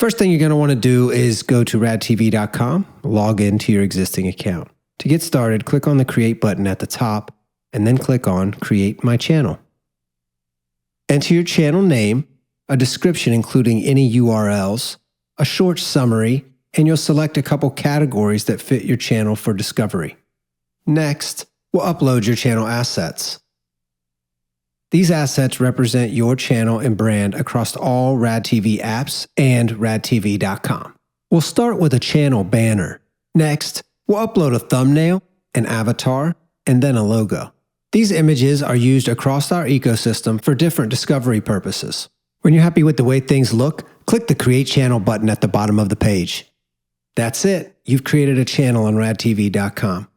First thing you're going to want to do is go to radtv.com, log into your existing account. To get started, click on the Create button at the top, and then click on Create My Channel. Enter your channel name, a description including any URLs, a short summary, and you'll select a couple categories that fit your channel for discovery. Next, we'll upload your channel assets. These assets represent your channel and brand across all Rad TV apps and radtv.com. We'll start with a channel banner. Next, we'll upload a thumbnail, an avatar, and then a logo. These images are used across our ecosystem for different discovery purposes. When you're happy with the way things look, click the Create Channel button at the bottom of the page. That's it. You've created a channel on radtv.com.